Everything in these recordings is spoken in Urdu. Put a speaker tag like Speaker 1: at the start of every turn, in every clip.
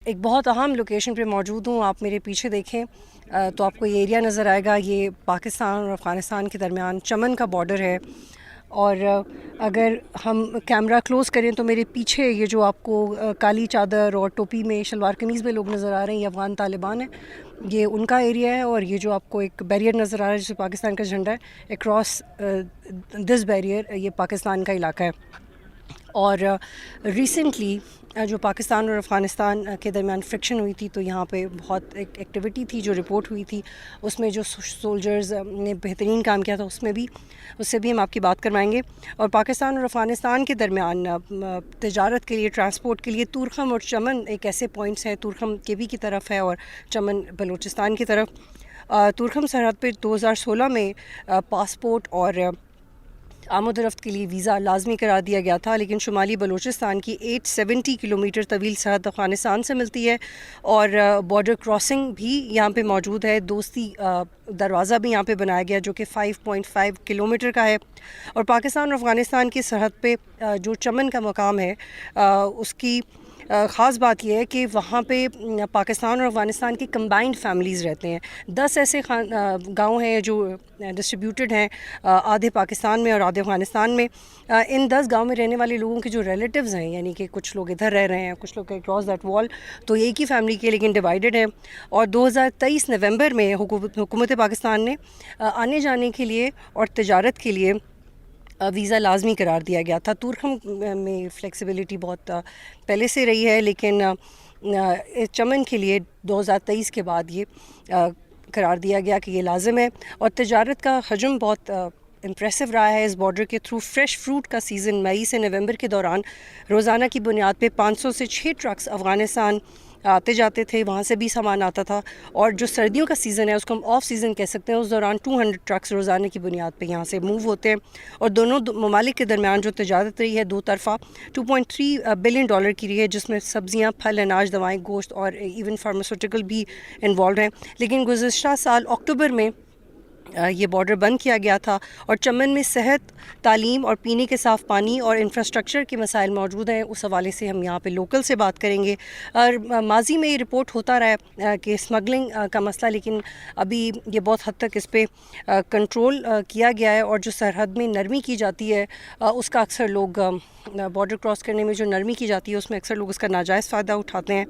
Speaker 1: ایک بہت اہم لوکیشن پہ موجود ہوں. آپ میرے پیچھے دیکھیں تو آپ کو یہ ایریا نظر آئے گا. یہ پاکستان اور افغانستان کے درمیان چمن کا بارڈر ہے. اور اگر ہم کیمرہ کلوز کریں تو میرے پیچھے یہ جو آپ کو کالی چادر اور ٹوپی میں شلوار قمیض میں لوگ نظر آ رہے ہیں، یہ افغان طالبان ہیں. یہ ان کا ایریا ہے. اور یہ جو آپ کو ایک بیریئر نظر آ رہا ہے جس پہ پاکستان کا جھنڈا ہے، اکراس دس بیریئر یہ پاکستان کا علاقہ ہے. اور ریسنٹلی جو پاکستان اور افغانستان کے درمیان فرکشن ہوئی تھی تو یہاں پہ بہت ایک ایکٹیویٹی تھی جو رپورٹ ہوئی تھی. اس میں جو سولجرز نے بہترین کام کیا تھا اس سے بھی ہم آپ کی بات کروائیں گے. اور پاکستان اور افغانستان کے درمیان تجارت کے لیے، ٹرانسپورٹ کے لیے تورخم اور چمن ایک ایسے پوائنٹس ہیں. تورخم کیوی کی طرف ہے اور چمن بلوچستان کی طرف. تورخم سرحد پہ 2016 میں پاسپورٹ اور آمد و رفت کے لیے ویزا لازمی قرار دیا گیا تھا، لیکن شمالی بلوچستان کی 870 کلومیٹر طویل سرحد افغانستان سے ملتی ہے اور بارڈر کراسنگ بھی یہاں پہ موجود ہے. دوستی دروازہ بھی یہاں پہ بنایا گیا جو کہ 5.5 کلومیٹر کا ہے. اور پاکستان اور افغانستان کی سرحد پہ جو چمن کا مقام ہے اس کی خاص بات یہ ہے کہ وہاں پہ پاکستان اور افغانستان کی کمبائنڈ فیملیز رہتے ہیں. 10 ایسے گاؤں ہیں جو ڈسٹریبیوٹڈ ہیں، آدھے پاکستان میں اور آدھے افغانستان میں. ان 10 گاؤں میں رہنے والے لوگوں کے جو ریلیٹیوز ہیں، یعنی کہ کچھ لوگ ادھر رہ رہے ہیں، کچھ لوگ اکراس دیٹ وال، تو ایک ہی فیملی کے لیکن ڈیوائیڈڈ ہیں. اور 2023 نومبر میں حکومت پاکستان نے آنے جانے کے لیے اور تجارت کے لیے ویزا لازمی قرار دیا گیا تھا. تورخم میں فلیکسیبلٹی بہت پہلے سے رہی ہے، لیکن چمن کے لیے 2023 کے بعد یہ قرار دیا گیا کہ یہ لازم ہے. اور تجارت کا حجم بہت امپریسو رہا ہے. اس بارڈر کے تھرو فریش فروٹ کا سیزن مئی سے نومبر کے دوران روزانہ کی بنیاد پہ 500 سے 6 ٹرکس افغانستان آتے جاتے تھے. وہاں سے بھی سامان آتا تھا. اور جو سردیوں کا سیزن ہے اس کو ہم آف سیزن کہہ سکتے ہیں، اس دوران 200 ٹرکس روزانہ کی بنیاد پہ یہاں سے موو ہوتے ہیں. اور دونوں ممالک کے درمیان جو تجارت رہی ہے دو طرفہ 2.3 بلین ڈالر کی رہی ہے، جس میں سبزیاں، پھل، اناج، دوائیں، گوشت اور ایون فارماسیوٹیکل بھی انوالوڈ ہیں. لیکن گزشتہ سال اکتوبر میں یہ بارڈر بند کیا گیا تھا. اور چمن میں صحت، تعلیم اور پینے کے صاف پانی اور انفراسٹرکچر کے مسائل موجود ہیں. اس حوالے سے ہم یہاں پہ لوکل سے بات کریں گے. اور ماضی میں یہ رپورٹ ہوتا رہا ہے کہ اسمگلنگ کا مسئلہ، لیکن ابھی یہ بہت حد تک اس پہ کنٹرول کیا گیا ہے. اور جو سرحد میں نرمی کی جاتی ہے اس کا اکثر لوگ بارڈر کراس کرنے میں جو نرمی کی جاتی ہے اس میں اکثر لوگ اس کا ناجائز فائدہ اٹھاتے ہیں.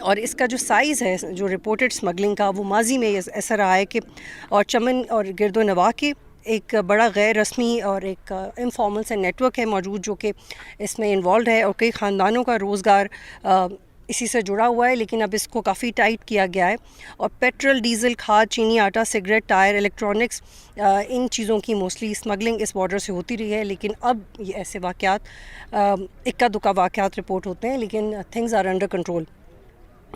Speaker 1: اور اس کا جو سائز ہے جو رپورٹڈ اسمگلنگ کا، وہ ماضی میں ایسا رہا ہے کہ اور چمن اور گرد و نواح کے ایک بڑا غیر رسمی اور ایک انفارمل سے نیٹ ورک ہے موجود جو کہ اس میں انوالوڈ ہے. اور کئی خاندانوں کا روزگار اسی سے جڑا ہوا ہے، لیکن اب اس کو کافی ٹائٹ کیا گیا ہے. اور پیٹرول، ڈیزل، کھاد، چینی، آٹا، سگریٹ، ٹائر، الیکٹرانکس، ان چیزوں کی موسٹلی اسمگلنگ اس بارڈر سے ہوتی رہی ہے. لیکن اب یہ ایسے واقعات اکا دکا واقعات رپورٹ ہوتے ہیں، لیکن تھنگز آر انڈر کنٹرول.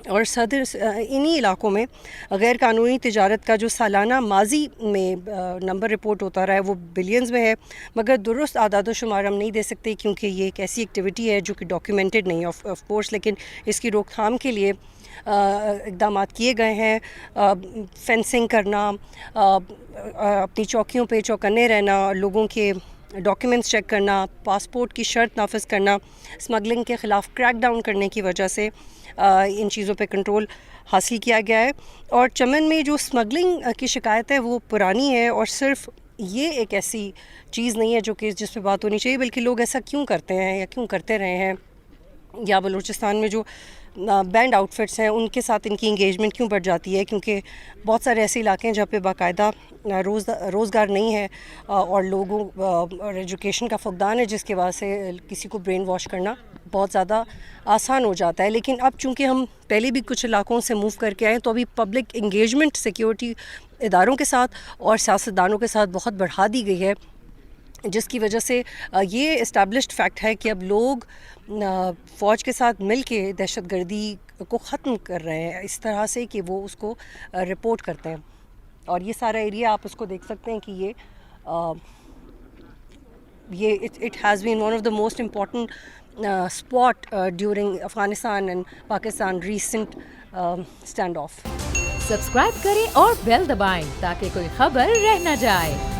Speaker 1: اور صدر انہی علاقوں میں غیر قانونی تجارت کا جو سالانہ ماضی میں نمبر رپورٹ ہوتا رہا ہے وہ بلینز میں ہے، مگر درست اعداد و شمار ہم نہیں دے سکتے کیونکہ یہ ایک ایسی ایکٹیویٹی ہے جو کہ ڈاکیومنٹڈ نہیں ہے آف کورس. لیکن اس کی روک تھام کے لیے اقدامات کیے گئے ہیں. فینسنگ کرنا، اپنی چوکیوں پہ چوکنے رہنا، لوگوں کے ڈاکیومنٹس چیک کرنا، پاسپورٹ کی شرط نافذ کرنا، اسمگلنگ کے خلاف کریک ڈاؤن کرنے کی وجہ سے ان چیزوں پہ کنٹرول حاصل کیا گیا ہے. اور چمن میں جو اسمگلنگ کی شکایت ہے وہ پرانی ہے، اور صرف یہ ایک ایسی چیز نہیں ہے جو کہ جس پہ بات ہونی چاہیے، بلکہ لوگ ایسا کیوں کرتے ہیں یا کیوں کرتے رہے ہیں، یا بلوچستان میں جو بینڈ آؤٹ فٹس ہیں ان کے ساتھ ان کی انگیجمنٹ کیوں بڑھ جاتی ہے. کیونکہ بہت سارے ایسے علاقے ہیں جہاں پہ باقاعدہ روزگار نہیں ہے اور لوگوں اور ایجوکیشن کا فقدان ہے، جس کی وجہ سے کسی کو برین واش کرنا بہت زیادہ آسان ہو جاتا ہے. لیکن اب چونکہ ہم پہلے بھی کچھ علاقوں سے موو کر کے آئے تو ابھی پبلک انگیجمنٹ سیکیورٹی اداروں کے ساتھ اور سیاستدانوں کے ساتھ بہت بڑھا دی گئی ہے، جس کی وجہ سے یہ اسٹیبلشڈ فیکٹ ہے کہ اب لوگ فوج کے ساتھ مل کے دہشت گردی کو ختم کر رہے ہیں اس طرح سے کہ وہ اس کو رپورٹ کرتے ہیں. اور یہ سارا ایریا آپ اس کو دیکھ سکتے ہیں کہ یہ it has been one of the most important spot during Afghanistan and Pakistan recent stand of.
Speaker 2: Subscribe کریں اور بیل دبائیں تاکہ کوئی خبر رہ نہ جائے.